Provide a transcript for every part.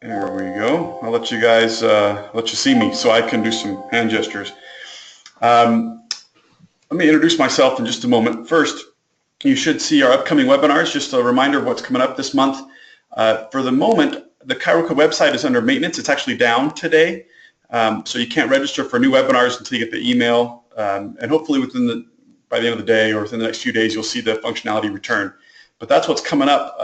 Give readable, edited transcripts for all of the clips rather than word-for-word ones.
There we go. I'll let you guys, let you see me so I can do some hand gestures. Let me introduce myself in just a moment. First, you should see our upcoming webinars, just a reminder of what's coming up this month. For the moment, the ChiroCode website is under maintenance. It's actually down today, so you can't register for new webinars until you get the email, and hopefully by the end of the day or within the next few days, you'll see the functionality return. But that's what's coming up.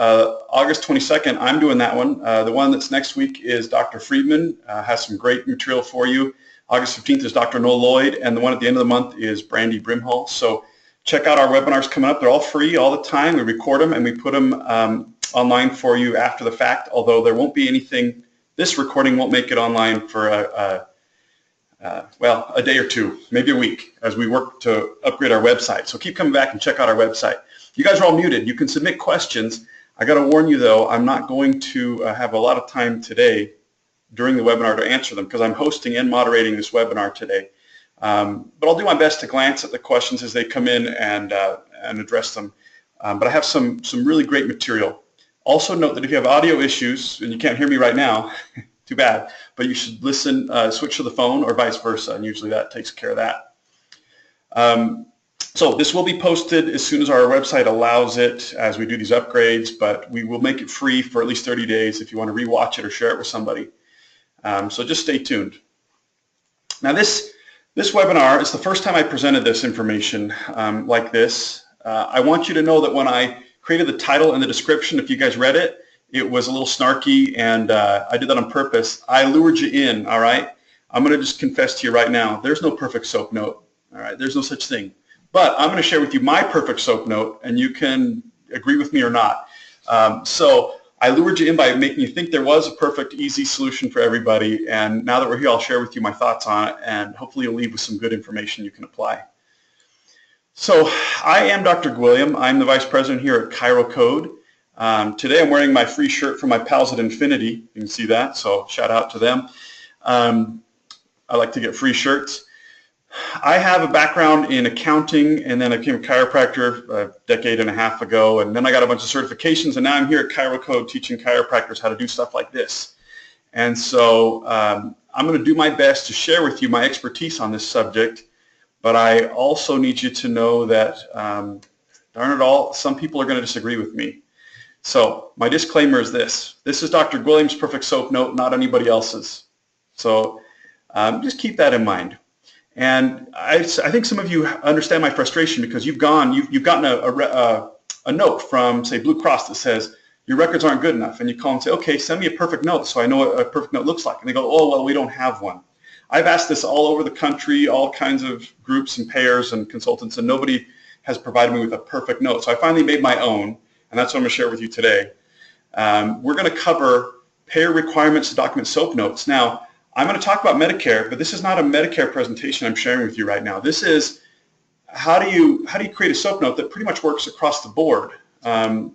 August 22nd, I'm doing that one. The one that's next week is Dr. Friedman, has some great material for you. August 15th is Dr. Noel Lloyd, and the one at the end of the month is Brandy Brimhall. So check out our webinars coming up. They're all free all the time. We record them and we put them online for you after the fact, although there won't be anything, this recording won't make it online for well, a day or two, maybe a week, as we work to upgrade our website. So keep coming back and check out our website. You guys are all muted. You can submit questions. I got to warn you though, I'm not going to have a lot of time today during the webinar to answer them because I'm hosting and moderating this webinar today. But I'll do my best to glance at the questions as they come in and address them. But I have some really great material. Also note that if you have audio issues and you can't hear me right now, too bad, but you should listen, switch to the phone or vice versa, and usually that takes care of that. So this will be posted as soon as our website allows it as we do these upgrades, but we will make it free for at least 30 days if you want to rewatch it or share it with somebody. So just stay tuned. Now this webinar is the first time I presented this information like this. I want you to know that when I created the title and the description, if you guys read it, it was a little snarky, and I did that on purpose. I lured you in, all right? I'm going to just confess to you right now, there's no perfect soap note, all right? There's no such thing. But I'm going to share with you my perfect soap note, and you can agree with me or not. So I lured you in by making you think there was a perfect, easy solution for everybody, and now that we're here, I'll share with you my thoughts on it, and hopefully you'll leave with some good information you can apply. So I am Dr. Gwilliam. I'm the Vice President here at ChiroCode. Today I'm wearing my free shirt from my pals at Infinity. You can see that, so shout out to them. I like to get free shirts. I have a background in accounting, and then I became a chiropractor a decade and a half ago, and then I got a bunch of certifications, and now I'm here at ChiroCode teaching chiropractors how to do stuff like this. And so I'm going to do my best to share with you my expertise on this subject, but I also need you to know that, darn it all, some people are going to disagree with me. So my disclaimer is this. This is Dr. Gwilliam's perfect soap note, not anybody else's. So just keep that in mind. And I think some of you understand my frustration because you've gotten a note from, say, Blue Cross that says your records aren't good enough, and you call and say, okay, send me a perfect note so I know what a perfect note looks like. And they go, oh, well, we don't have one. I've asked this all over the country, all kinds of groups and payers and consultants, and nobody has provided me with a perfect note. So I finally made my own, and that's what I'm going to share with you today. We're going to cover payer requirements to document soap notes. Now, I'm going to talk about Medicare, but this is not a Medicare presentation I'm sharing with you right now. This is how do you create a soap note that pretty much works across the board. And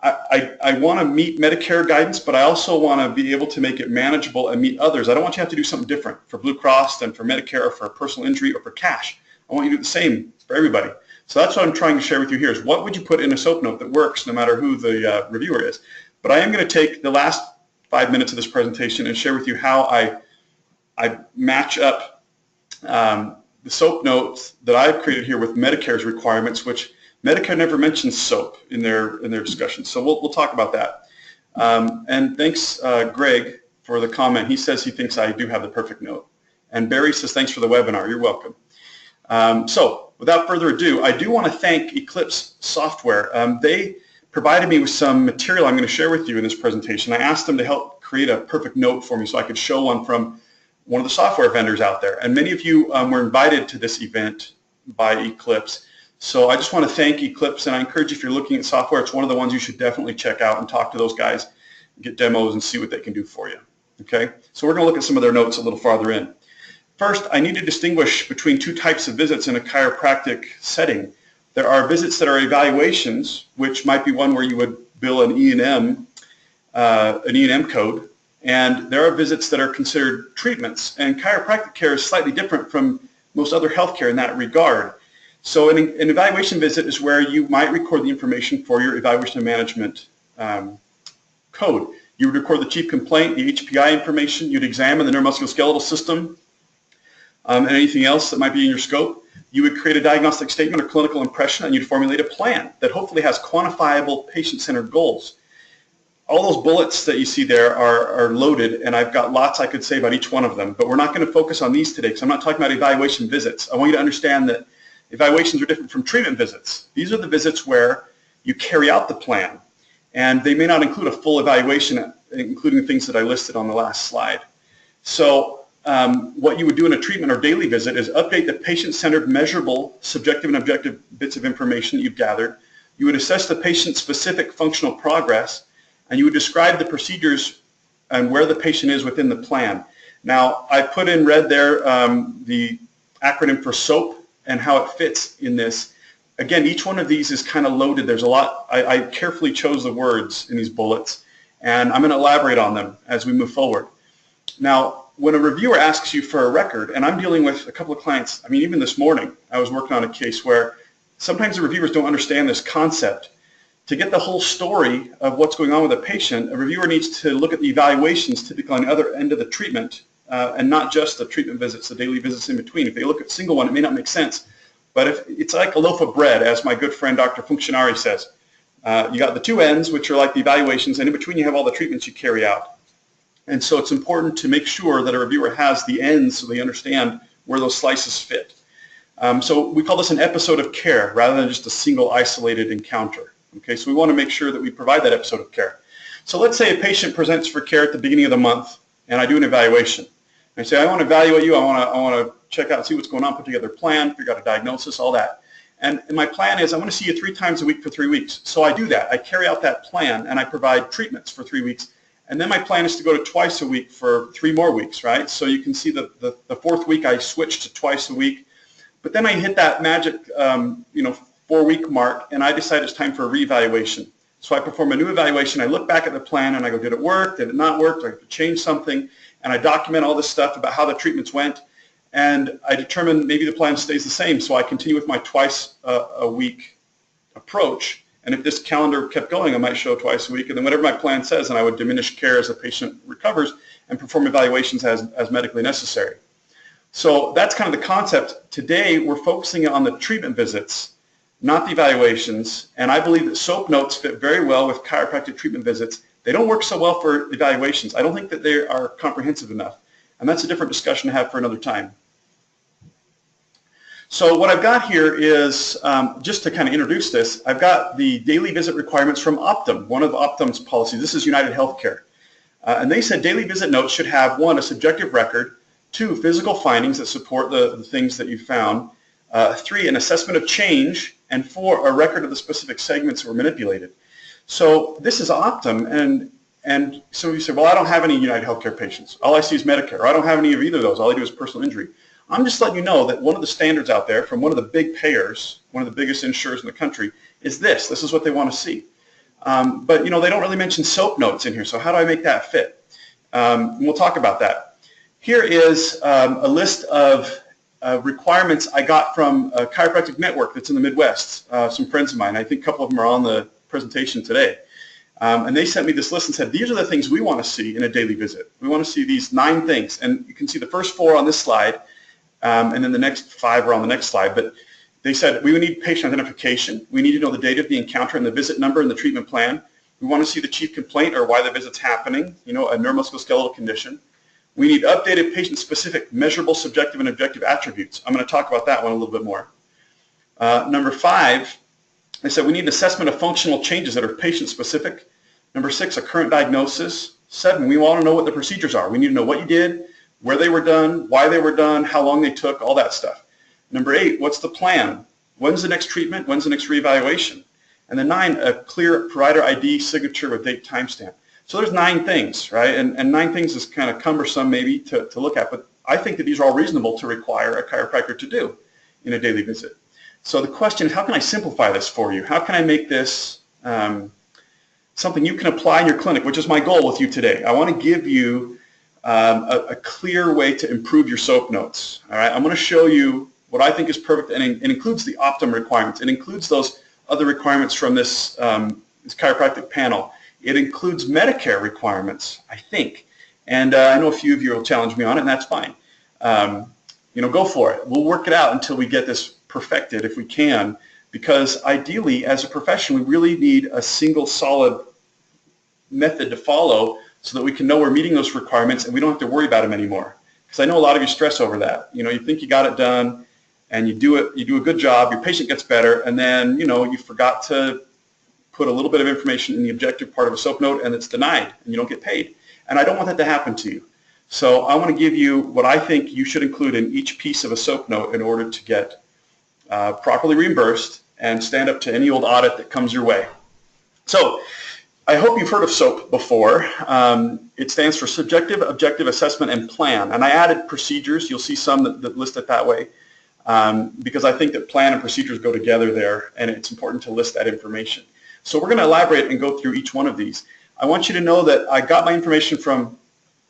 I want to meet Medicare guidance, but I also want to be able to make it manageable and meet others. I don't want you to have to do something different for Blue Cross than for Medicare or for personal injury or for cash. I want you to do the same for everybody. So that's what I'm trying to share with you here is what would you put in a soap note that works no matter who the reviewer is. But I am going to take the last 5 minutes of this presentation and share with you how I match up the soap notes that I've created here with Medicare's requirements, which Medicare never mentions soap in their discussion. So we'll talk about that. And thanks, Greg, for the comment. He says he thinks I do have the perfect note. And Barry says thanks for the webinar. You're welcome. So without further ado, I do want to thank ECLIPSE Software. They provided me with some material I'm going to share with you in this presentation. I asked them to help create a perfect note for me so I could show one from one of the software vendors out there. And many of you were invited to this event by ECLIPSE. So I just want to thank ECLIPSE, and I encourage you, if you're looking at software, it's one of the ones you should definitely check out and talk to those guys, get demos and see what they can do for you. Okay? So we're going to look at some of their notes a little farther in. First, I need to distinguish between two types of visits in a chiropractic setting. There are visits that are evaluations, which might be one where you would bill an E&M code, and there are visits that are considered treatments. And chiropractic care is slightly different from most other healthcare in that regard. So an evaluation visit is where you might record the information for your evaluation and management code. You would record the chief complaint, the HPI information. You'd examine the neuromusculoskeletal system and anything else that might be in your scope. You would create a diagnostic statement or clinical impression, and you'd formulate a plan that hopefully has quantifiable patient-centered goals. All those bullets that you see there are loaded, and I've got lots I could say about each one of them, but we're not going to focus on these today because I'm not talking about evaluation visits. I want you to understand that evaluations are different from treatment visits. These are the visits where you carry out the plan, and they may not include a full evaluation, including things that I listed on the last slide. So what you would do in a treatment or daily visit is update the patient-centered, measurable, subjective and objective bits of information that you've gathered. You would assess the patient-specific functional progress, and you would describe the procedures and where the patient is within the plan. Now, I put in red there the acronym for SOAP and how it fits in this. Again, each one of these is kind of loaded. There's a lot. I carefully chose the words in these bullets, and I'm going to elaborate on them as we move forward. Now, when a reviewer asks you for a record, and I'm dealing with a couple of clients, I mean, even this morning, I was working on a case where sometimes the reviewers don't understand this concept. To get the whole story of what's going on with a patient, a reviewer needs to look at the evaluations typically on the other end of the treatment and not just the treatment visits, the daily visits in between. If they look at a single one, it may not make sense. But if it's like a loaf of bread, as my good friend Dr. Functionari says. You got the two ends, which are like the evaluations, and in between you have all the treatments you carry out. And so it's important to make sure that a reviewer has the ends so they understand where those slices fit. So we call this an episode of care rather than just a single isolated encounter. Okay, so we want to make sure that we provide that episode of care. So let's say a patient presents for care at the beginning of the month, and I do an evaluation. I say, I want to evaluate you. I want to check out and see what's going on, put together a plan, figure out a diagnosis, all that. And my plan is I want to see you 3 times a week for 3 weeks. So I do that. I carry out that plan, and I provide treatments for 3 weeks. And then my plan is to go to twice a week for 3 more weeks, right? So you can see the 4th week I switched to twice a week. But then I hit that magic, 4-week mark, and I decide it's time for a reevaluation. So I perform a new evaluation. I look back at the plan, and I go, did it work? Did it not work? Do I have to change something? And I document all this stuff about how the treatments went. And I determine maybe the plan stays the same. So I continue with my twice a week approach. And if this calendar kept going, I might show twice a week. And then whatever my plan says, and I would diminish care as the patient recovers and perform evaluations as medically necessary. So that's kind of the concept. Today, we're focusing on the treatment visits, not the evaluations. And I believe that SOAP notes fit very well with chiropractic treatment visits. They don't work so well for evaluations. I don't think that they are comprehensive enough. And that's a different discussion to have for another time. So what I've got here is, just to kind of introduce this, I've got the daily visit requirements from Optum, one of Optum's policies. This is United Healthcare. And they said daily visit notes should have 1, a subjective record, 2, physical findings that support the things that you found, 3, an assessment of change, and 4, a record of the specific segments that were manipulated. So this is Optum, and so you say, well, I don't have any United Healthcare patients. All I see is Medicare. Or I don't have any of either of those. All I do is personal injury. I'm just letting you know that one of the standards out there from one of the big payers, one of the biggest insurers in the country, is this. This is what they want to see. But, they don't really mention SOAP notes in here, so how do I make that fit? We'll talk about that. Here is a list of requirements I got from a chiropractic network that's in the Midwest, some friends of mine. I think a couple of them are on the presentation today. And they sent me this list and said, these are the things we want to see in a daily visit. We want to see these 9 things. And you can see the first 4 on this slide, and then the next 5 are on the next slide. But they said we would need patient identification. We need to know the date of the encounter and the visit number and the treatment plan. We want to see the chief complaint or why the visit's happening, a neuromusculoskeletal condition. We need updated patient-specific, measurable, subjective, and objective attributes. I'm going to talk about that one a little bit more. Number 5, they said we need an assessment of functional changes that are patient-specific. Number 6, a current diagnosis. 7, we want to know what the procedures are. We need to know what you did, where they were done, why they were done, how long they took, all that stuff. Number 8, what's the plan? When's the next treatment? When's the next reevaluation? And then 9, a clear provider ID signature with date timestamp. So there's 9 things, right? And 9 things is kind of cumbersome maybe to look at, but I think that these are all reasonable to require a chiropractor to do in a daily visit. So the question is, how can I simplify this for you? How can I make this something you can apply in your clinic, which is my goal with you today? I want to give you a clear way to improve your SOAP notes. All right, I'm going to show you what I think is perfect, and it includes the Optum requirements. It includes those other requirements from this chiropractic panel. it includes Medicare requirements, I think. And I know a few of you will challenge me on it, and that's fine. You know, go for it. We'll work it out until we get this perfected if we can, because ideally, as a profession, we really need a single solid method to follow so that we can know we're meeting those requirements and we don't have to worry about them anymore. Because I know a lot of you stress over that. You know, you think you got it done and you do it, you do a good job, your patient gets better, and then, you know, you forgot to put a little bit of information in the objective part of a SOAP note and it's denied and you don't get paid. And I don't want that to happen to you. So I want to give you what I think you should include in each piece of a SOAP note in order to get properly reimbursed and stand up to any old audit that comes your way. So I hope you've heard of SOAP before. It stands for Subjective, Objective Assessment, and Plan. And I added procedures. You'll see some that list it that way because I think that plan and procedures go together there, and it's important to list that information. So we're going to elaborate and go through each one of these. I want you to know that I got my information from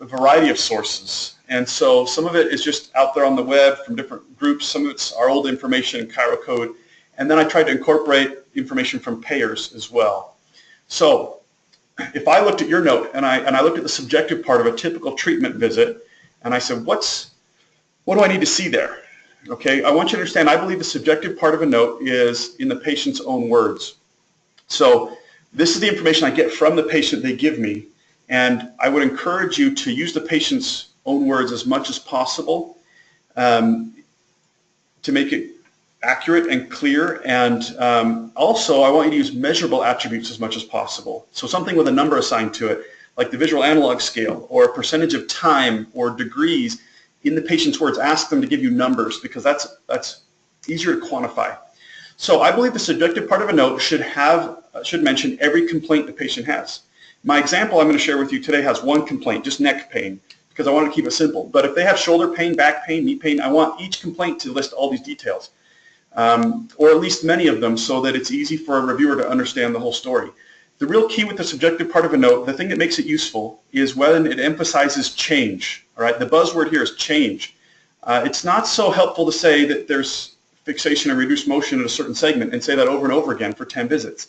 a variety of sources. And so some of it is just out there on the web from different groups. Some of it's our old information in Cairo code. And then I tried to incorporate information from payers as well. So if I looked at your note and I looked at the subjective part of a typical treatment visit, and I said, what do I need to see there? Okay, I want you to understand, I believe the subjective part of a note is in the patient's own words. So this is the information I get from the patient they give me, and I would encourage you to use the patient's own words as much as possible to make it accurate and clear, and also I want you to use measurable attributes as much as possible. So something with a number assigned to it, like the visual analog scale or a percentage of time or degrees in the patient's words. Ask them to give you numbers because that's easier to quantify. So I believe the subjective part of a note should mention every complaint the patient has. My example I'm going to share with you today has one complaint, just neck pain, because I want to keep it simple. But if they have shoulder pain, back pain, knee pain, I want each complaint to list all these details. Or at least many of them, so that it's easy for a reviewer to understand the whole story. The real key with the subjective part of a note, the thing that makes it useful, is when it emphasizes change. All right, the buzzword here is change. It's not so helpful to say that there's fixation and reduced motion in a certain segment and say that over and over again for 10 visits.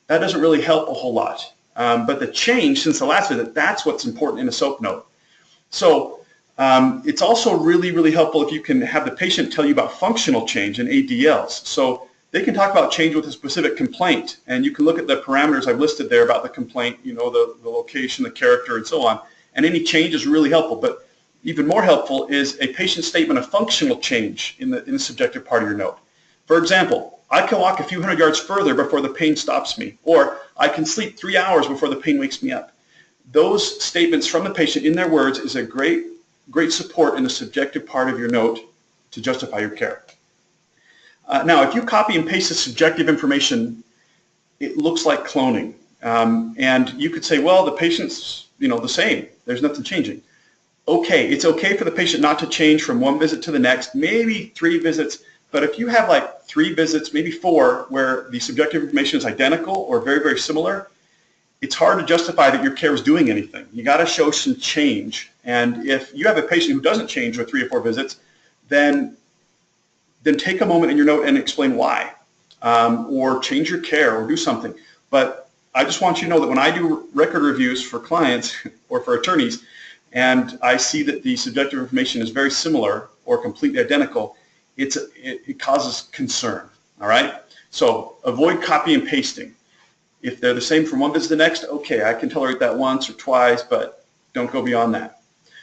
That doesn't really help a whole lot. But the change since the last visit, that's what's important in a SOAP note. So it's also really, really helpful if you can have the patient tell you about functional change and ADLs. So they can talk about change with a specific complaint, and you can look at the parameters I've listed there about the complaint, you know, the location, the character, and so on. And any change is really helpful. But even more helpful is a patient statement of functional change in the subjective part of your note. For example, I can walk a few hundred yards further before the pain stops me, or I can sleep 3 hours before the pain wakes me up. Those statements from the patient in their words is a great support in the subjective part of your note to justify your care. Now, if you copy and paste the subjective information, it looks like cloning. And you could say, well, the patient's, you know, the same. There's nothing changing. Okay, it's okay for the patient not to change from one visit to the next, maybe 3 visits. But if you have like 3 visits, maybe 4, where the subjective information is identical or very, very similar, it's hard to justify that your care is doing anything. You got to show some change. And if you have a patient who doesn't change with 3 or 4 visits, then take a moment in your note and explain why, or change your care or do something. But I just want you to know that when I do record reviews for clients or for attorneys, and I see that the subjective information is very similar or completely identical, it causes concern. All right? So avoid copy and pasting. If they're the same from one visit to the next, okay, I can tolerate that once or twice, but don't go beyond that.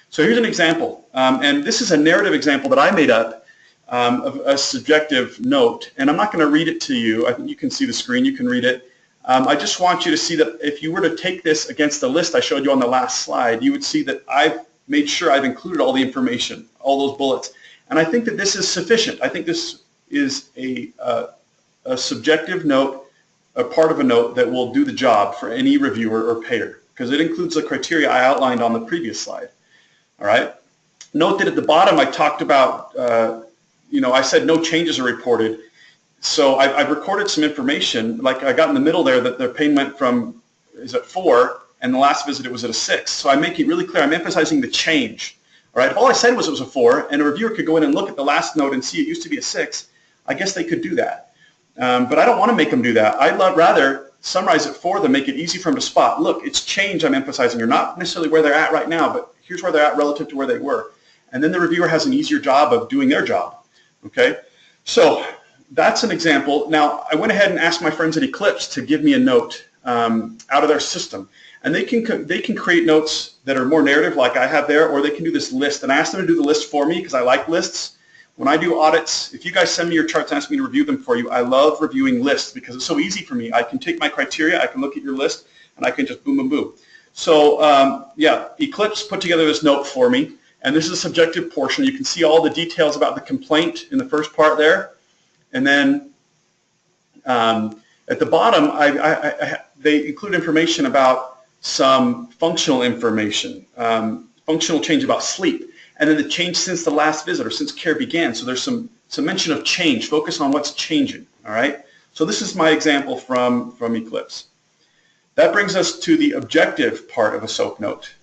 So here's an example, and this is a narrative example that I made up of a subjective note, and I'm not going to read it to you. I think you can see the screen, you can read it. I just want you to see that if you were to take this against the list I showed you on the last slide, you would see that I've made sure I've included all the information, all those bullets. And I think that this is sufficient. I think this is a subjective note, a part of a note that will do the job for any reviewer or payer, because it includes the criteria I outlined on the previous slide. All right? Note that at the bottom I talked about, I said no changes are reported. So I've recorded some information, like I got in the middle there that their pain went from, is at 4, and the last visit it was at a 6. So I make it really clear, I'm emphasizing the change. All right, if all I said was it was a 4, and a reviewer could go in and look at the last note and see it used to be a 6, I guess they could do that. But I don't want to make them do that. I'd rather summarize it for them, make it easy for them to spot. Look, it's change I'm emphasizing. You're not necessarily where they're at right now, but here's where they're at relative to where they were. And then the reviewer has an easier job of doing their job. Okay, so that's an example. Now, I went ahead and asked my friends at ECLIPSE to give me a note out of their system. And they can create notes that are more narrative like I have there, or they can do this list. And I asked them to do the list for me because I like lists. When I do audits, if you guys send me your charts and ask me to review them for you, I love reviewing lists because it's so easy for me. I can take my criteria, I can look at your list, and I can just boom, boom, boom. So yeah, ECLIPSE put together this note for me. And this is a subjective portion. You can see all the details about the complaint in the first part there. And then at the bottom, they include information about some functional information, functional change about sleep, and then the change since the last visit or since care began. So there's some mention of change. Focus on what's changing, all right? So this is my example from ECLIPSE. That brings us to the objective part of a SOAP note.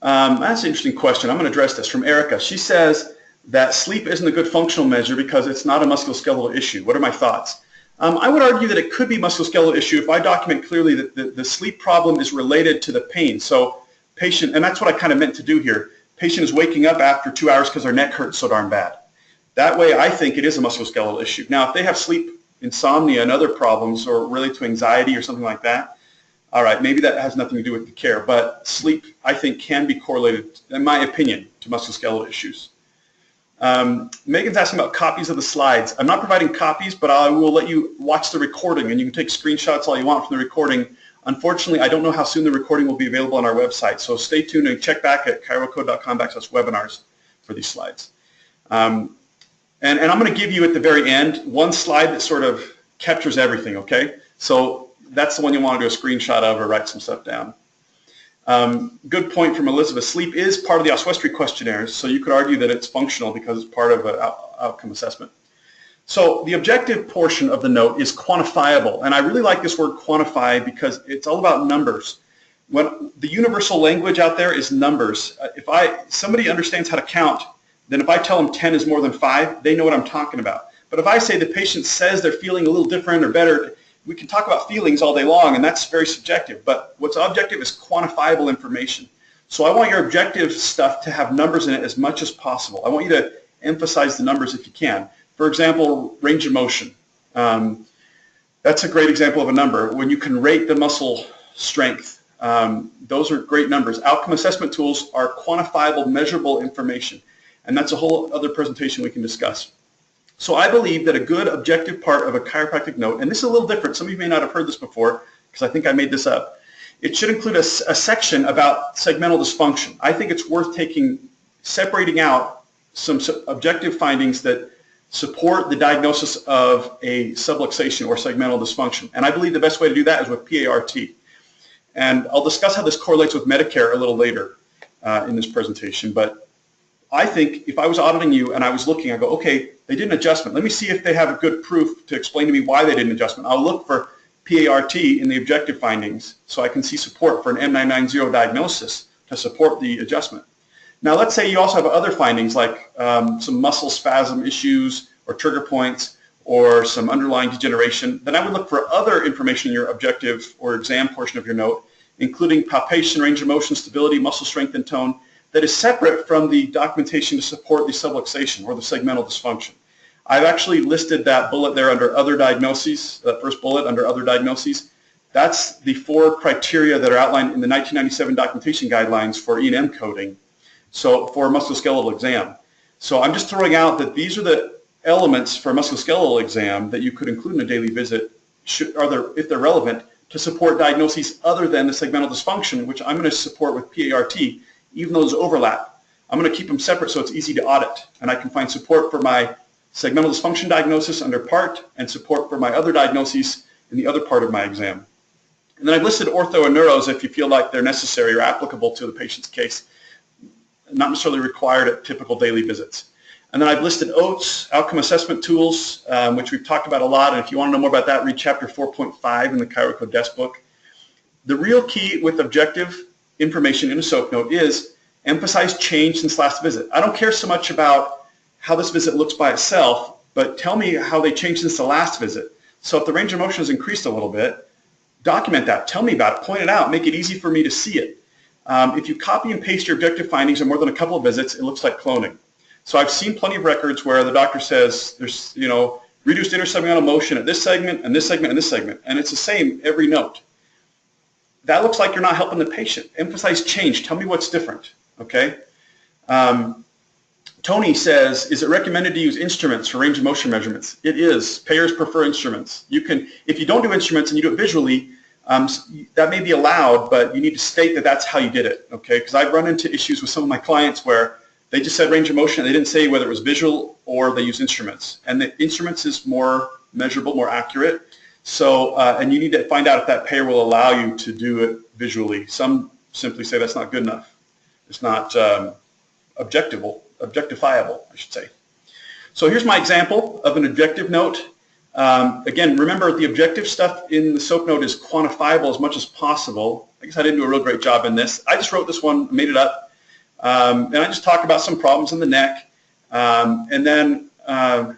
That's an interesting question. I'm going to address this from Erica. She says that sleep isn't a good functional measure because it's not a musculoskeletal issue. What are my thoughts? I would argue that it could be a musculoskeletal issue if I document clearly that the sleep problem is related to the pain. So patient, and that's what I kind of meant to do here, patient is waking up after 2 hours because their neck hurts so darn bad. That way I think it is a musculoskeletal issue. Now if they have sleep insomnia and other problems or related to anxiety or something like that, all right, maybe that has nothing to do with the care, but sleep, I think, can be correlated, in my opinion, to musculoskeletal issues. Megan's asking about copies of the slides. I'm not providing copies, but I will let you watch the recording, and you can take screenshots all you want from the recording. Unfortunately, I don't know how soon the recording will be available on our website, so stay tuned and check back at chirocode.com/webinars for these slides. And I'm going to give you at the very end one slide that sort of captures everything, okay? So that's the one you want to do a screenshot of or write some stuff down. Good point from Elizabeth. Sleep is part of the Oswestry questionnaires, so you could argue that it's functional because it's part of an outcome assessment. So the objective portion of the note is quantifiable, and I really like this word quantify because it's all about numbers. When the universal language out there is numbers. If somebody understands how to count, then if I tell them 10 is more than 5, they know what I'm talking about. But if I say the patient says they're feeling a little different or better, we can talk about feelings all day long, and that's very subjective. But what's objective is quantifiable information. So I want your objective stuff to have numbers in it as much as possible. I want you to emphasize the numbers if you can. For example, range of motion. That's a great example of a number. When you can rate the muscle strength, those are great numbers. Outcome assessment tools are quantifiable, measurable information. And that's a whole other presentation we can discuss. So I believe that a good objective part of a chiropractic note, and this is a little different, some of you may not have heard this before because I think I made this up, it should include a section about segmental dysfunction. I think it's worth separating out some objective findings that support the diagnosis of a subluxation or segmental dysfunction. And I believe the best way to do that is with PART. And I'll discuss how this correlates with Medicare a little later in this presentation. But I think if I was auditing you and I was looking, I go, okay, they did an adjustment. Let me see if they have a good proof to explain to me why they did an adjustment. I'll look for PART in the objective findings so I can see support for an M990 diagnosis to support the adjustment. Now let's say you also have other findings like some muscle spasm issues or trigger points or some underlying degeneration. Then I would look for other information in your objective or exam portion of your note, including palpation, range of motion, stability, muscle strength and tone, that is separate from the documentation to support the subluxation or the segmental dysfunction. I've actually listed that bullet there under other diagnoses, that first bullet under other diagnoses. That's the 4 criteria that are outlined in the 1997 documentation guidelines for E&M coding, so for musculoskeletal exam. So I'm just throwing out that these are the elements for a musculoskeletal exam that you could include in a daily visit, if they're relevant, to support diagnoses other than the segmental dysfunction, which I'm going to support with PART, even though those overlap. I'm going to keep them separate so it's easy to audit, and I can find support for my segmental dysfunction diagnosis under part and support for my other diagnoses in the other part of my exam. And then I've listed ortho and neuros if you feel like they're necessary or applicable to the patient's case, not necessarily required at typical daily visits. And then I've listed OATS, outcome assessment tools, which we've talked about a lot, and if you want to know more about that, read chapter 4.5 in the ChiroCode desk book. The real key with objective information in a SOAP note is emphasize change since last visit. I don't care so much about how this visit looks by itself, but tell me how they changed since the last visit. So if the range of motion is increased a little bit, document that, tell me about it, point it out, make it easy for me to see it. If you copy and paste your objective findings in more than a couple of visits, it looks like cloning. So I've seen plenty of records where the doctor says there's, reduced intersegmental motion at this segment and this segment and this segment, and it's the same every note. That looks like you're not helping the patient. Emphasize change. Tell me what's different, okay? Tony says, is it recommended to use instruments for range of motion measurements? It is. Payers prefer instruments. You can, if you don't do instruments and you do it visually, that may be allowed, but you need to state that that's how you did it, okay? Because I've run into issues with some of my clients where they just said range of motion, and they didn't say whether it was visual or they use instruments. And the instruments is more measurable, more accurate. So, and you need to find out if that payer will allow you to do it visually. Some simply say that's not good enough. It's not objectifiable, I should say. So here's my example of an objective note. Again, remember the objective stuff in the SOAP note is quantifiable as much as possible. I guess I didn't do a real great job in this. I just wrote this one, made it up, and I just talk about some problems in the neck, and then I'm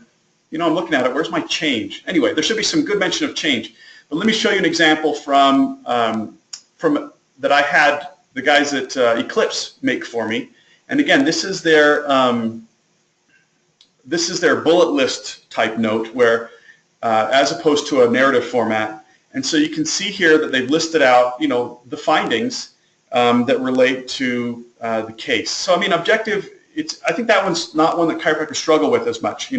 looking at it, where's my change? Anyway, there should be some good mention of change. But let me show you an example from that I had the guys at ECLIPSE make for me. And again, this is their bullet list type note where, as opposed to a narrative format. And so you can see here that they've listed out, the findings that relate to the case. So I mean, objective. I think that one's not one that chiropractors struggle with as much.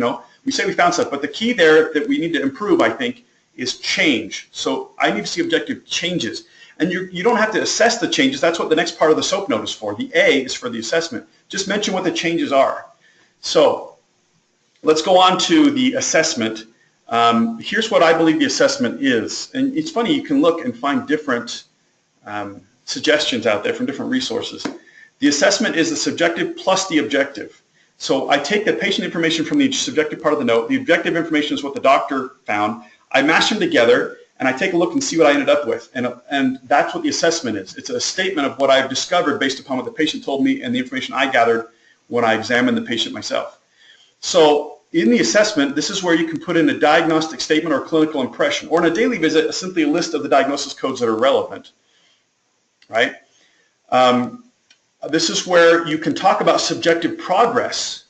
We say we found stuff, but the key there that we need to improve, I think, is change. So I need to see objective changes. And you don't have to assess the changes. That's what the next part of the SOAP note is for. The A is for the assessment. Just mention what the changes are. So let's go on to the assessment. Here's what I believe the assessment is. And it's funny, you can look and find different suggestions out there from different resources. The assessment is the subjective plus the objective. So I take the patient information from the subjective part of the note. The objective information is what the doctor found. I mash them together, and I take a look and see what I ended up with. And that's what the assessment is. It's a statement of what I've discovered based upon what the patient told me and the information I gathered when I examined the patient myself. So in the assessment, this is where you can put in a diagnostic statement or clinical impression. Or in a daily visit, simply a list of the diagnosis codes that are relevant, right? This is where you can talk about subjective progress.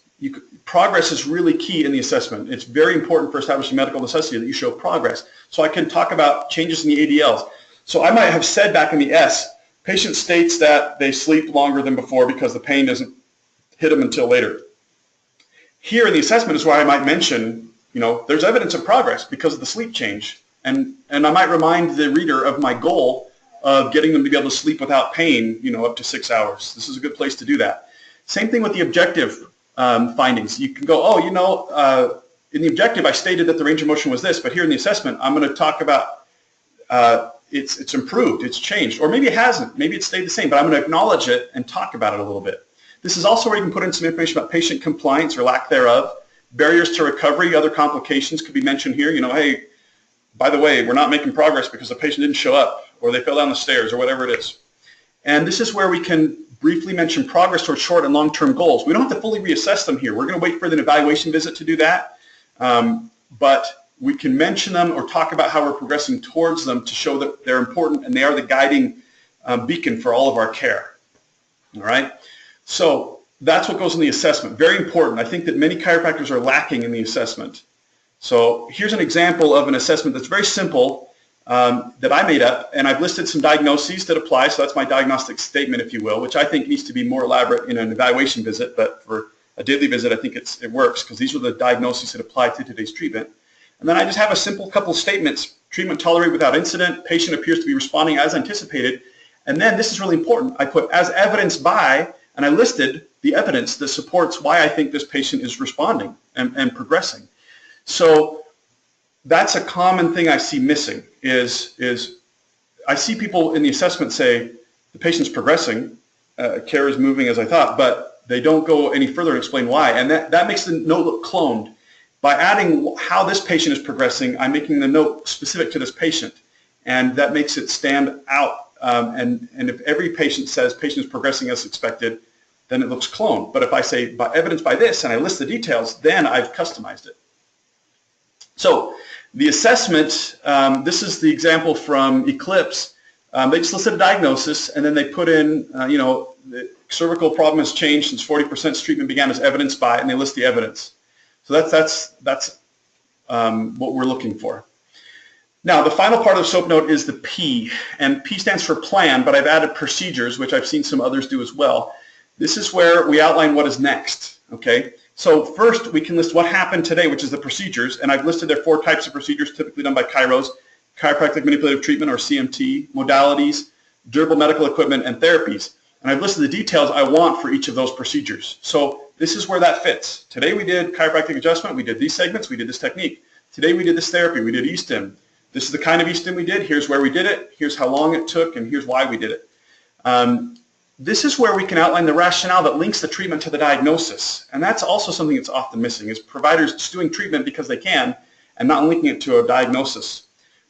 Progress is really key in the assessment. It's very important for establishing medical necessity that you show progress. So I can talk about changes in the ADLs. So I might have said back in the S, patient states that they sleep longer than before because the pain doesn't hit them until later. Here in the assessment is where I might mention, there's evidence of progress because of the sleep change. And I might remind the reader of my goal of getting them to be able to sleep without pain, up to 6 hours. This is a good place to do that. Same thing with the objective findings. You can go, in the objective I stated that the range of motion was this, but here in the assessment I'm going to talk about it's improved, it's changed, or maybe it hasn't, maybe it stayed the same, but I'm going to acknowledge it and talk about it a little bit. This is also where you can put in some information about patient compliance or lack thereof, barriers to recovery, other complications could be mentioned here. Hey, by the way, we're not making progress because the patient didn't show up, or they fell down the stairs, or whatever it is. And this is where we can briefly mention progress towards short and long-term goals. We don't have to fully reassess them here. We're going to wait for an evaluation visit to do that, but we can mention them or talk about how we're progressing towards them to show that they're important and they are the guiding beacon for all of our care. All right? So that's what goes in the assessment. Very important. I think that many chiropractors are lacking in the assessment. So here's an example of an assessment that's very simple that I made up, and I've listed some diagnoses that apply, so that's my diagnostic statement, if you will, which I think needs to be more elaborate in an evaluation visit, but for a daily visit I think it works because these are the diagnoses that apply to today's treatment. And then I just have a simple couple statements: treatment tolerated without incident, patient appears to be responding as anticipated, and then this is really important, I put as evidenced by, and I listed the evidence that supports why I think this patient is responding and progressing. So that's a common thing I see missing is I see people in the assessment say the patient's progressing, care is moving as I thought, but they don't go any further and explain why. And that makes the note look cloned. By adding how this patient is progressing, I'm making the note specific to this patient. And that makes it stand out. And if every patient says patient is progressing as expected, then it looks cloned. But if I say by evidence by this and I list the details, then I've customized it. So The assessment, this is the example from ECLIPSE. They just listed a diagnosis, and then they put in, the cervical problem has changed since 40% treatment began as evidenced by, and they list the evidence. So that's what we're looking for. Now, the final part of the SOAP note is the P, and P stands for plan, but I've added procedures, which I've seen some others do as well. This is where we outline what is next, okay? So first, we can list what happened today, which is the procedures, and I've listed there 4 types of procedures typically done by chiros: chiropractic manipulative treatment, or CMT, modalities, durable medical equipment, and therapies. And I've listed the details I want for each of those procedures. So this is where that fits. Today we did chiropractic adjustment, we did these segments, we did this technique. Today we did this therapy, we did E-stim. This is the kind of E-stim we did, here's where we did it, here's how long it took, and here's why we did it. This is where we can outline the rationale that links the treatment to the diagnosis. And that's also something that's often missing, is providers just doing treatment because they can and not linking it to a diagnosis.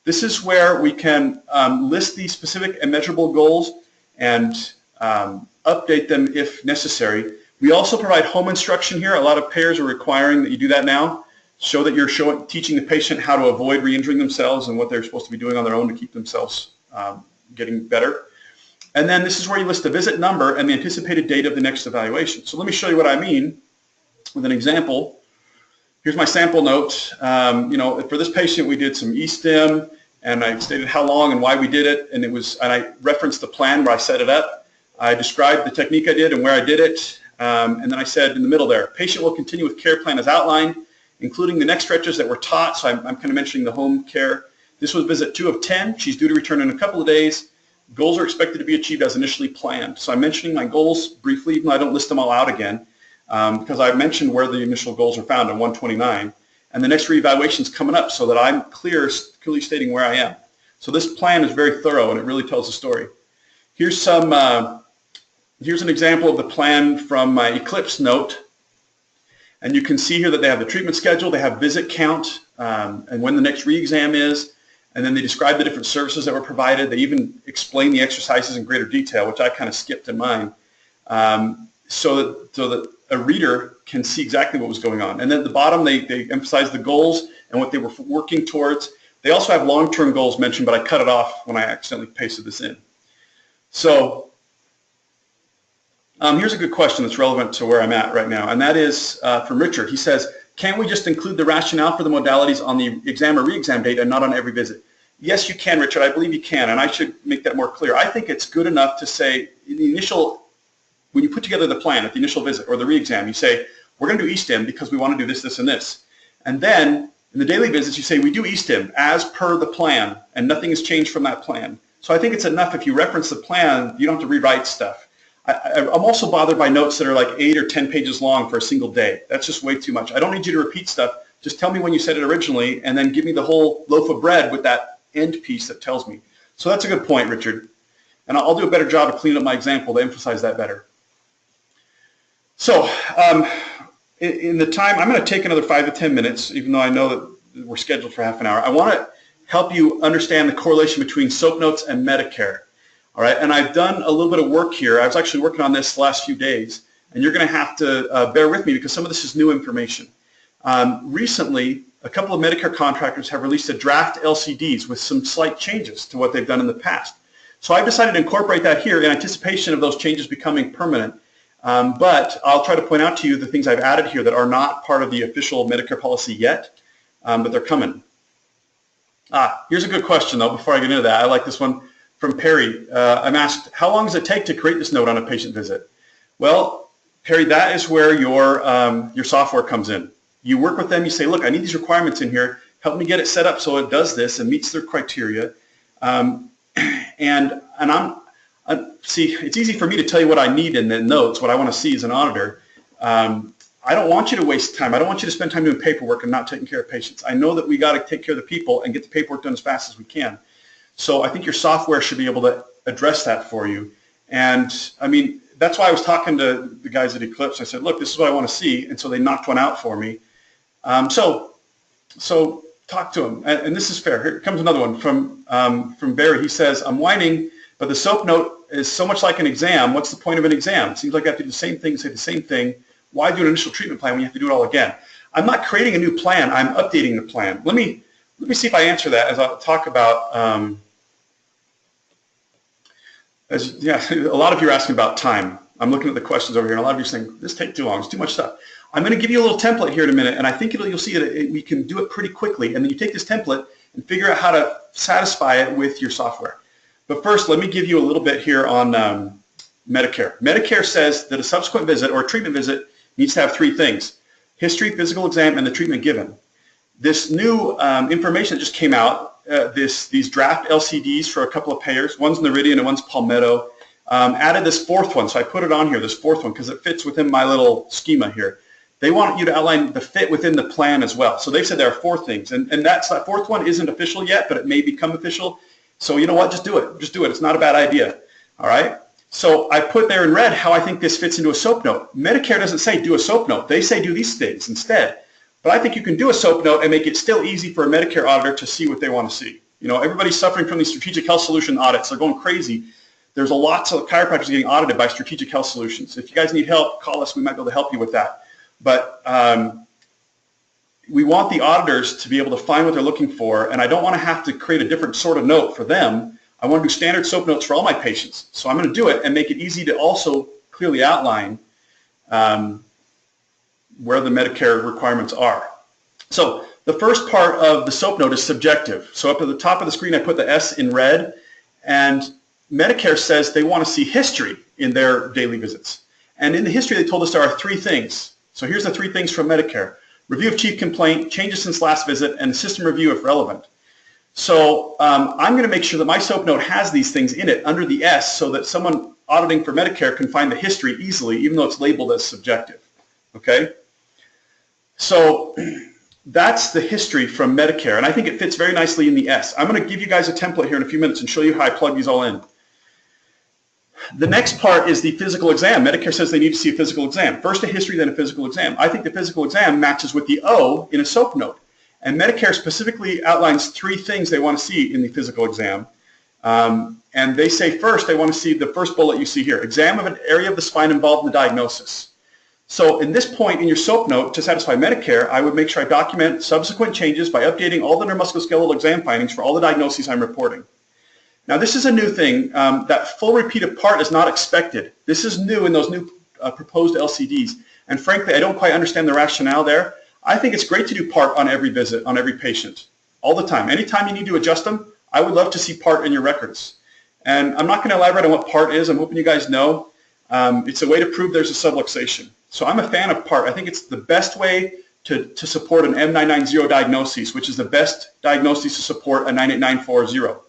This is where we can list the specific and measurable goals and update them if necessary. We also provide home instruction here. A lot of payers are requiring that you do that now. Show that you're teaching the patient how to avoid re-injuring themselves and what they're supposed to be doing on their own to keep themselves getting better. And then this is where you list the visit number and the anticipated date of the next evaluation. So let me show you what I mean with an example. Here's my sample note. For this patient, we did some E-stim, and I stated how long and why we did it, and I referenced the plan where I set it up. I described the technique I did and where I did it, and then I said in the middle there, patient will continue with care plan as outlined, including the next stretches that were taught. So I'm kind of mentioning the home care. This was visit 2 of 10. She's due to return in a couple of days. Goals are expected to be achieved as initially planned. So I'm mentioning my goals briefly, even though I don't list them all out again, because I mentioned where the initial goals are found on 129. And the next reevaluation is coming up so that I'm clearly stating where I am. So this plan is very thorough, and it really tells the story. Here's an example of the plan from my ECLIPSE note. And you can see here that they have the treatment schedule, they have visit count, and when the next re-exam is, and then they describe the different services that were provided. They even explain the exercises in greater detail, which I kind of skipped in mine, so that a reader can see exactly what was going on. And then at the bottom, they emphasize the goals and what they were working towards. They also have long-term goals mentioned, but I cut it off when I accidentally pasted this in. So here's a good question that's relevant to where I'm at right now, and that is from Richard. He says, can't we just include the rationale for the modalities on the exam or re-exam date and not on every visit? Yes, you can, Richard. I believe you can, and I should make that more clear. I think it's good enough to say in the initial, when you put together the plan at the initial visit or the re-exam, you say, we're going to do E-stim because we want to do this, this, and this. And then in the daily visits, you say, we do E-stim as per the plan, and nothing has changed from that plan. So I think it's enough if you reference the plan, you don't have to rewrite stuff. I'm also bothered by notes that are like 8 or 10 pages long for a single day. That's just way too much. I don't need you to repeat stuff. Just tell me when you said it originally, and then give me the whole loaf of bread with that end piece that tells me. So that's a good point, Richard. And I'll do a better job of cleaning up my example to emphasize that better. So in the time, I'm going to take another 5 to 10 minutes, even though I know that we're scheduled for half an hour. I want to help you understand the correlation between SOAP notes and Medicare. All right, and I've done a little bit of work here. I was actually working on this the last few days, and you're going to have to bear with me because some of this is new information. Recently, a couple of Medicare contractors have released a draft LCDs with some slight changes to what they've done in the past. So I've decided to incorporate that here in anticipation of those changes becoming permanent. But I'll try to point out to you the things I've added here that are not part of the official Medicare policy yet, but they're coming. Here's a good question, though, before I get into that. I like this one. From Perry, I'm asked, how long does it take to create this note on a patient visit? Well, Perry, that is where your software comes in. You work with them, you say, look, I need these requirements in here. Help me get it set up so it does this and meets their criteria. See, it's easy for me to tell you what I need in the notes, what I want to see as an auditor. I don't want you to waste time. I don't want you to spend time doing paperwork and not taking care of patients. I know that we got to take care of the people and get the paperwork done as fast as we can. So I think your software should be able to address that for you. And I mean, that's why I was talking to the guys at ECLIPSE. I said, look, this is what I want to see. And so they knocked one out for me. So talk to them. And this is fair. Here comes another one from Barry. He says, I'm whining, but the SOAP note is so much like an exam. What's the point of an exam? It seems like I have to do the same thing, say the same thing. Why do an initial treatment plan when you have to do it all again? I'm not creating a new plan. I'm updating the plan. Let me let me see if I answer that as I'll talk about, a lot of you are asking about time. I'm looking at the questions over here, and a lot of you are saying, this takes too long, it's too much stuff. I'm going to give you a little template here in a minute, and I think you'll see that we can do it pretty quickly, and then you take this template and figure out how to satisfy it with your software. But first, let me give you a little bit here on Medicare. Medicare says that a subsequent visit or a treatment visit needs to have three things: history, physical exam, and the treatment given. This new information that just came out, these draft LCDs for a couple of payers, one's Noridian and one's Palmetto, added this fourth one. So I put it on here, this fourth one, because it fits within my little schema here. They want you to outline the fit within the plan as well. So they've said there are four things, and that fourth one isn't official yet, but it may become official. So you know what, just do it. Just do it. It's not a bad idea. All right? So I put there in red how I think this fits into a SOAP note. Medicare doesn't say do a SOAP note. They say do these things instead. But I think you can do a SOAP note and make it still easy for a Medicare auditor to see what they want to see. You know, everybody's suffering from these strategic health solution audits. They're going crazy. There's lots of chiropractors getting audited by strategic health solutions. If you guys need help, call us. We might be able to help you with that. But we want the auditors to be able to find what they're looking for, and I don't want to have to create a different sort of note for them. I want to do standard SOAP notes for all my patients. So I'm going to do it and make it easy to also clearly outline where the Medicare requirements are. So the first part of the SOAP note is subjective. So up at the top of the screen I put the S in red, and Medicare says they want to see history in their daily visits. And in the history they told us there are three things. So here's the three things from Medicare: review of chief complaint, changes since last visit, and system review if relevant. So I'm going to make sure that my SOAP note has these things in it under the S so that someone auditing for Medicare can find the history easily, even though it's labeled as subjective. Okay? So that's the history from Medicare, and I think it fits very nicely in the S. I'm going to give you guys a template here in a few minutes and show you how I plug these all in. The next part is the physical exam. Medicare says they need to see a physical exam. First a history, then a physical exam. I think the physical exam matches with the O in a SOAP note. And Medicare specifically outlines three things they want to see in the physical exam. And they say first they want to see the first bullet you see here: exam of an area of the spine involved in the diagnosis. So in this point in your SOAP note, to satisfy Medicare, I would make sure I document subsequent changes by updating all the neuromusculoskeletal exam findings for all the diagnoses I'm reporting. Now this is a new thing. That full repeat of part is not expected. This is new in those new proposed LCDs. And frankly, I don't quite understand the rationale there. I think it's great to do part on every visit, on every patient, all the time. Anytime you need to adjust them, I would love to see part in your records. And I'm not going to elaborate on what part is. I'm hoping you guys know. It's a way to prove there's a subluxation. So I'm a fan of part. I think it's the best way to support an M990 diagnosis, which is the best diagnosis to support a 98940.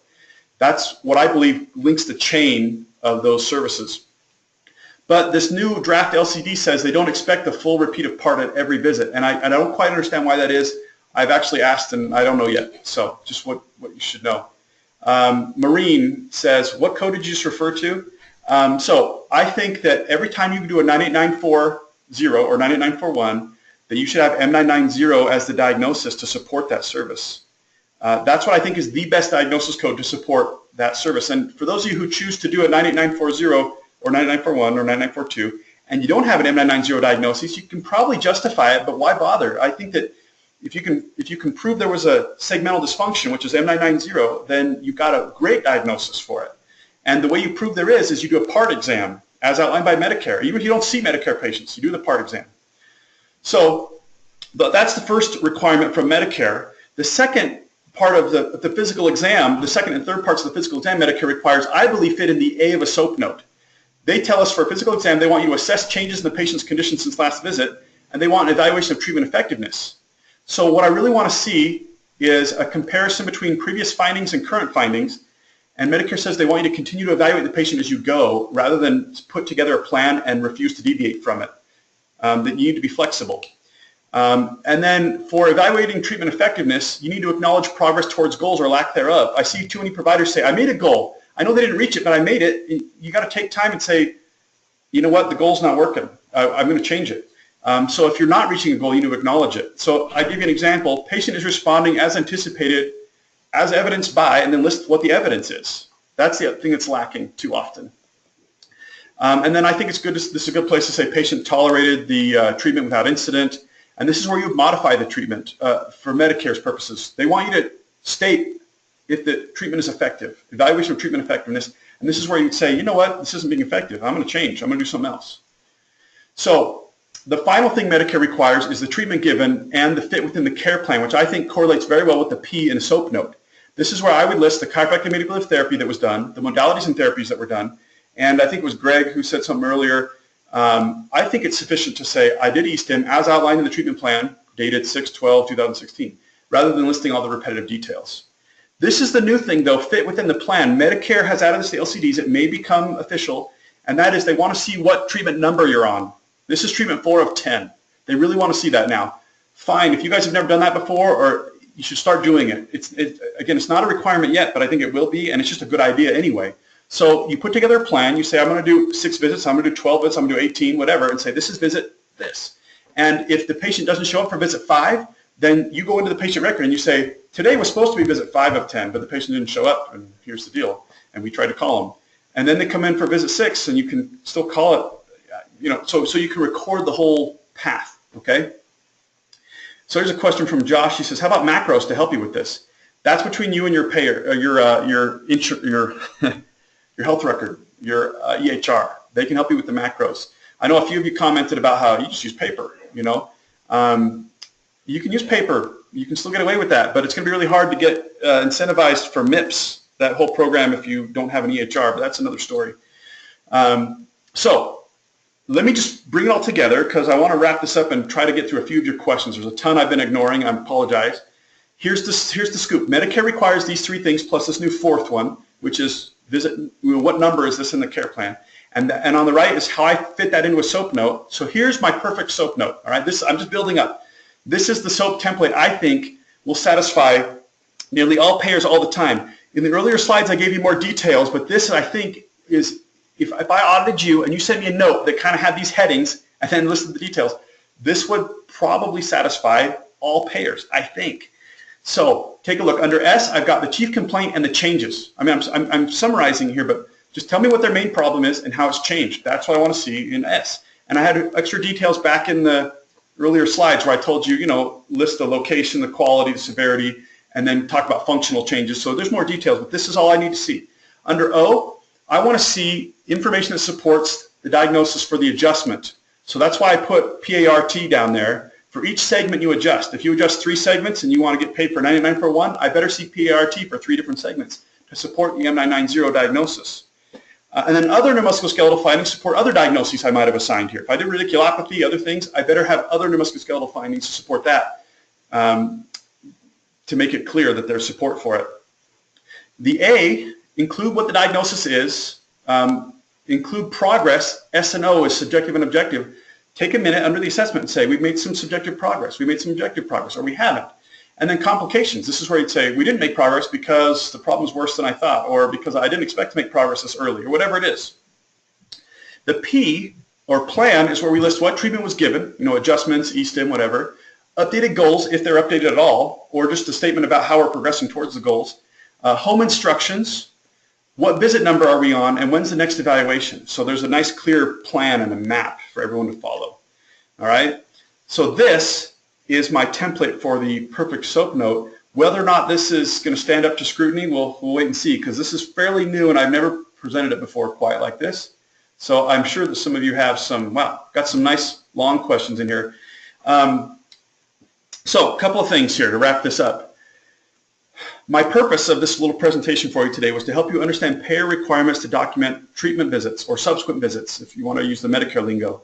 That's what I believe links the chain of those services. But this new draft LCD says they don't expect the full repeat of part at every visit, and I don't quite understand why that is. I've actually asked, and I don't know yet. So just what you should know. Maureen says, what code did you just refer to? So I think that every time you do a 98940 or 98941, that you should have M990 as the diagnosis to support that service. That's what I think is the best diagnosis code to support that service. And for those of you who choose to do a 98940 or 9941 or 9942, and you don't have an M990 diagnosis, you can probably justify it, but why bother? I think that if you can prove there was a segmental dysfunction, which is M990, then you've got a great diagnosis for it. And the way you prove there is you do a part exam, as outlined by Medicare. Even if you don't see Medicare patients, you do the part exam. So that's the first requirement from Medicare. The second part of the physical exam, the second and third parts of the physical exam Medicare requires, I believe, fit in the A of a SOAP note. They tell us for a physical exam they want you to assess changes in the patient's condition since last visit, and they want an evaluation of treatment effectiveness. So what I really want to see is a comparison between previous findings and current findings, and Medicare says they want you to continue to evaluate the patient as you go rather than put together a plan and refuse to deviate from it. That you need to be flexible. And then for evaluating treatment effectiveness, you need to acknowledge progress towards goals or lack thereof. I see too many providers say, I made a goal. I know they didn't reach it, but I made it. You got to take time and say, you know what, the goal's not working. I'm going to change it. So if you're not reaching a goal, you need to acknowledge it. So I give you an example. Patient is responding as anticipated, as evidenced by, and then list what the evidence is. That's the thing that's lacking too often. And then I think it's good. This is a good place to say patient tolerated the treatment without incident. And this is where you modify the treatment for Medicare's purposes. They want you to state if the treatment is effective, evaluation of treatment effectiveness, and this is where you'd say, you know what, this isn't being effective, I'm going to change, I'm going to do something else. So the final thing Medicare requires is the treatment given and the fit within the care plan, which I think correlates very well with the P in a SOAP note. This is where I would list the chiropractic manipulative therapy that was done, the modalities and therapies that were done, and I think it was Greg who said something earlier. I think it's sufficient to say I did E-stim as outlined in the treatment plan dated 6/12/2016, rather than listing all the repetitive details. This is the new thing though, fit within the plan. Medicare has added this to LCDs. It may become official, and that is they want to see what treatment number you're on. This is treatment 4 of 10. They really want to see that now. Fine, if you guys have never done that before, or you should start doing it. Again, it's not a requirement yet, but I think it will be, and it's just a good idea anyway. So you put together a plan, you say, I'm going to do 6 visits, I'm going to do 12 visits, I'm going to do 18, whatever, and say, this is visit this. And if the patient doesn't show up for visit 5, then you go into the patient record and you say, today was supposed to be visit 5 of 10, but the patient didn't show up, and here's the deal. And we tried to call them. And then they come in for visit 6, and you can still call it, so you can record the whole path, okay? So here's a question from Josh. He says, how about macros to help you with this? That's between you and your payer, your health record, your EHR. They can help you with the macros. I know a few of you commented about how you just use paper, You can use paper. You can still get away with that, but it's going to be really hard to get incentivized for MIPS, that whole program, if you don't have an EHR, but that's another story. So let me just bring it all together because I want to wrap this up and try to get through a few of your questions. There's a ton I've been ignoring. I apologize. Here's the scoop. Medicare requires these 3 things plus this new 4th one, which is what number is this in the care plan? And on the right is how I fit that into a SOAP note. So here's my perfect SOAP note. All right, I'm just building up. This is the SOAP template I think will satisfy nearly all payers all the time. In the earlier slides I gave you more details, but this I think is, if I audited you and you sent me a note that kind of had these headings and then listed the details, this would probably satisfy all payers, I think. So take a look. Under S, I've got the chief complaint and the changes. I mean, I'm summarizing here, but just tell me what their main problem is and how it's changed. That's what I want to see in S. And I had extra details back in the earlier slides where I told you, list the location, the quality, the severity, and then talk about functional changes. So there's more details, but this is all I need to see. Under O, I want to see information that supports the diagnosis for the adjustment. So that's why I put PART down there. For each segment you adjust. If you adjust 3 segments and you want to get paid for 99 for one, I better see PART for 3 different segments to support the M990 diagnosis. And then other neuromusculoskeletal findings support other diagnoses I might have assigned here. If I did radiculopathy, other things, I better have other neuromusculoskeletal findings to support that to make it clear that there's support for it. The A, include what the diagnosis is, include progress. S and O is subjective and objective. Take a minute under the assessment and say, we've made some subjective progress, we made some objective progress, or we haven't. And then complications. This is where you'd say, we didn't make progress because the problem is worse than I thought, or because I didn't expect to make progress this early, or whatever it is. The P, or plan, is where we list what treatment was given, adjustments, E-stim, whatever. Updated goals, if they're updated at all, or just a statement about how we're progressing towards the goals. Home instructions, what visit number are we on, and when's the next evaluation? So there's a nice clear plan and a map for everyone to follow. All right? So this is my template for the perfect SOAP note. Whether or not this is going to stand up to scrutiny, we'll wait and see, because this is fairly new and I've never presented it before quite like this. So I'm sure that some of you have got some nice long questions in here. So a couple of things here to wrap this up. My purpose of this little presentation for you today was to help you understand payer requirements to document treatment visits or subsequent visits, if you want to use the Medicare lingo.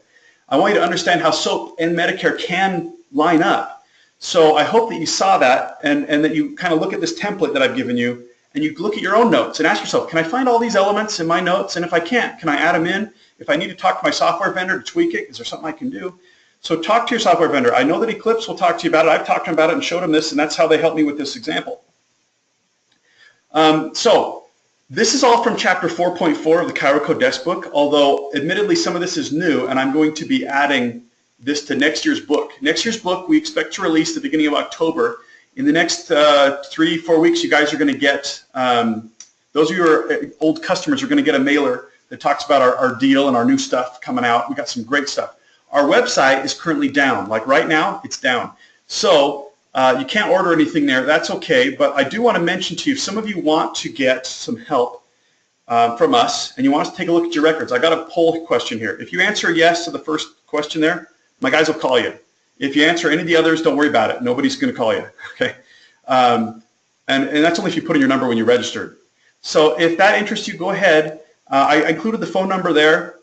I want you to understand how SOAP and Medicare can line up. So I hope that you saw that and that you kind of look at this template that I've given you and you look at your own notes and ask yourself, can I find all these elements in my notes? And if I can't, can I add them in? If I need to talk to my software vendor to tweak it, is there something I can do? So talk to your software vendor. I know that ECLIPSE will talk to you about it. I've talked to them about it and showed them this, and that's how they helped me with this example. So this is all from chapter 4.4 of the ChiroCode desk book, although admittedly some of this is new, and I'm going to be adding this to next year's book. Next year's book we expect to release at the beginning of October. In the next 3-4 weeks, you guys are going to get, those of you who are old customers are going to get a mailer that talks about our deal and our new stuff coming out. We got some great stuff. Our website is currently down. Like right now, it's down. So You can't order anything there. That's okay, but I do want to mention to you, if some of you want to get some help from us and you want us to take a look at your records, I got a poll question here. If you answer yes to the first question there, my guys will call you. If you answer any of the others, don't worry about it. Nobody's going to call you, okay? And that's only if you put in your number when you registered. So if that interests you, go ahead. I included the phone number there.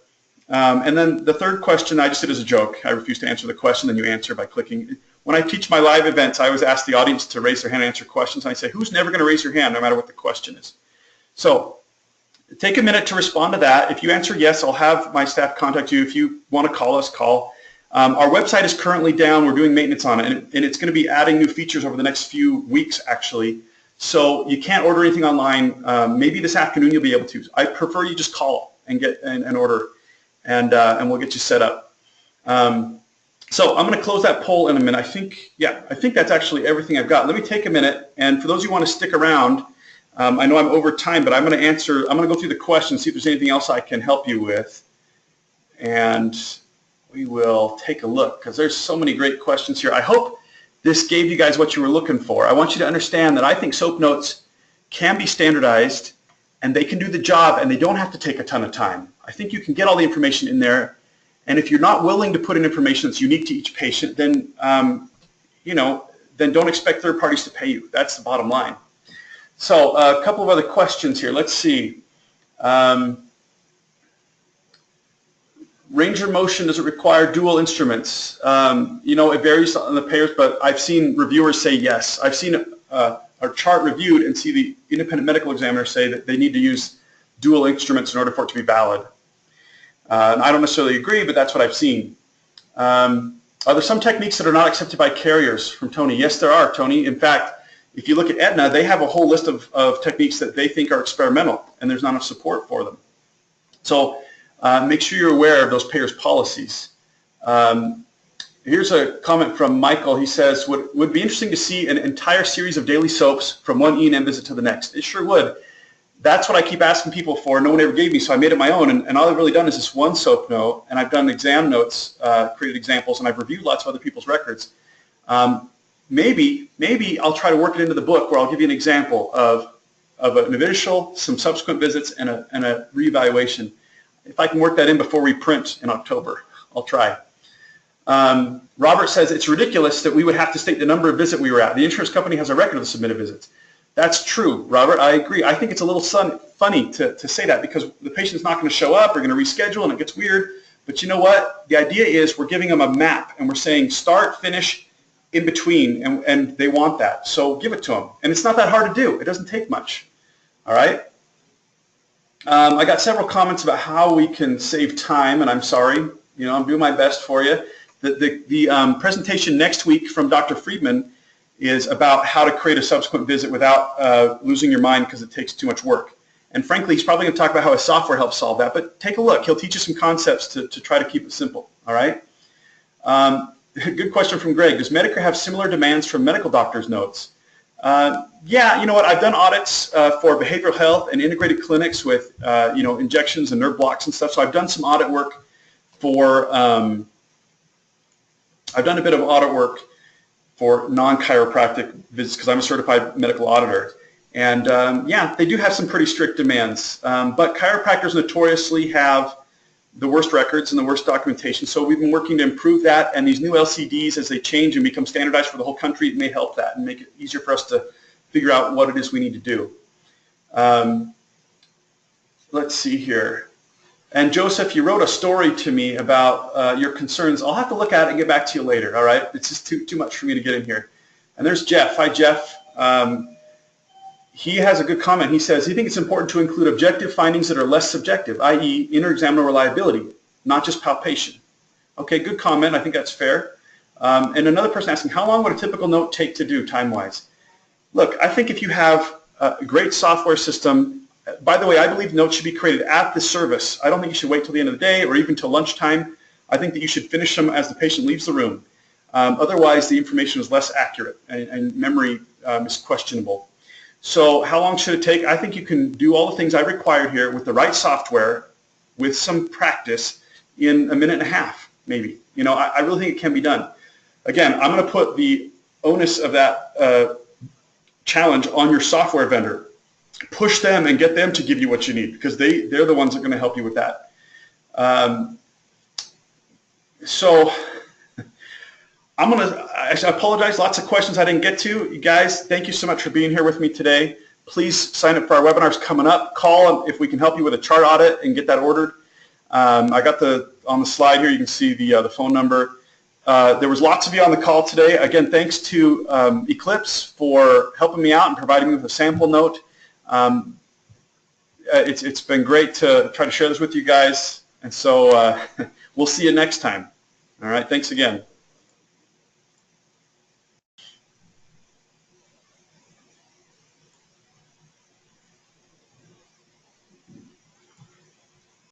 And then the third question I just did as a joke. I refuse to answer the question, then you answer by clicking. When I teach my live events, I always ask the audience to raise their hand and answer questions. And I say, who's never going to raise your hand no matter what the question is? So take a minute to respond to that. If you answer yes, I'll have my staff contact you. If you want to call us, call. Our website is currently down. We're doing maintenance on it, and it's going to be adding new features over the next few weeks, actually. So you can't order anything online. Maybe this afternoon you'll be able to. I prefer you just call and get an order, and we'll get you set up. So I'm going to close that poll in a minute. I think that's actually everything I've got. Let me take a minute, and for those who want to stick around, I know I'm over time, but I'm going to go through the questions, see if there's anything else I can help you with, and we will take a look because there's so many great questions here. I hope this gave you guys what you were looking for. I want you to understand that I think SOAP notes can be standardized and they can do the job and they don't have to take a ton of time. I think you can get all the information in there, and if you're not willing to put in information that's unique to each patient, then then don't expect third parties to pay you. That's the bottom line. So a couple of other questions here. Let's see. Range of motion, does it require dual instruments? It varies on the payers, but I've seen reviewers say yes. I've seen a chart reviewed and see the independent medical examiner say that they need to use dual instruments in order for it to be valid. And I don't necessarily agree, but that's what I've seen. Are there some techniques that are not accepted by carriers? From Tony. Yes, there are, Tony. In fact, if you look at Aetna, they have a whole list of techniques that they think are experimental, and there's not enough support for them. So make sure you're aware of those payers' policies. Here's a comment from Michael. He says, would be interesting to see an entire series of daily soaps from one E&M visit to the next. It sure would. That's what I keep asking people for. No one ever gave me, so I made it my own. And all I've really done is this one soap note, and I've done exam notes, created examples, and I've reviewed lots of other people's records. Maybe I'll try to work it into the book where I'll give you an example of an initial, some subsequent visits, and a reevaluation. If I can work that in before we print in October, I'll try. Robert says it's ridiculous that we would have to state the number of visits we were at. The insurance company has a record of the submitted visits. That's true, Robert. I agree. I think it's a little funny to say that because the patient's not going to show up. We're going to reschedule, and it gets weird. But you know what? The idea is we're giving them a map, and we're saying start, finish, in between, and they want that. So give it to them. And it's not that hard to do. It doesn't take much. All right? I got several comments about how we can save time, and I'm sorry. I'm doing my best for you. The presentation next week from Dr. Friedman is about how to create a subsequent visit without losing your mind because it takes too much work. And frankly, he's probably going to talk about how his software helps solve that, but take a look. He'll teach you some concepts to try to keep it simple. All right? Good question from Greg. Does Medicare have similar demands from medical doctors' notes? Yeah, you know what? I've done audits for behavioral health and integrated clinics with, injections and nerve blocks and stuff. So I've done some audit work for, I've done a bit of audit work for non-chiropractic visits because I'm a certified medical auditor. And yeah, they do have some pretty strict demands. But chiropractors notoriously have the worst records and the worst documentation. So we've been working to improve that, and these new LCDs, as they change and become standardized for the whole country, it may help that and make it easier for us to figure out what it is we need to do. Let's see here. And Joseph, you wrote a story to me about your concerns. I'll have to look at it and get back to you later, all right? It's just too much for me to get in here. And there's Jeff. Hi, Jeff. He has a good comment. He says he thinks it's important to include objective findings that are less subjective, i.e. inter-examiner reliability, not just palpation. Okay, good comment. I think that's fair. And another person asking, how long would a typical note take to do time-wise? Look, I think if you have a great software system, by the way, I believe notes should be created at the service. I don't think you should wait till the end of the day or even till lunchtime. I think that you should finish them as the patient leaves the room. Otherwise, the information is less accurate and memory is questionable. So how long should it take? I think you can do all the things I required here with the right software, with some practice, in a minute and a half, maybe. I really think it can be done. Again, I'm going to put the onus of that challenge on your software vendor. Push them and get them to give you what you need, because they're the ones that are going to help you with that. So I apologize, lots of questions I didn't get to. You guys, thank you so much for being here with me today. Please sign up for our webinars coming up. Call if we can help you with a chart audit and get that ordered. I got on the slide here, you can see the phone number. There was lots of you on the call today. Again, thanks to ECLIPSE for helping me out and providing me with a sample note. It's been great to try to share this with you guys. And so we'll see you next time. All right, thanks again.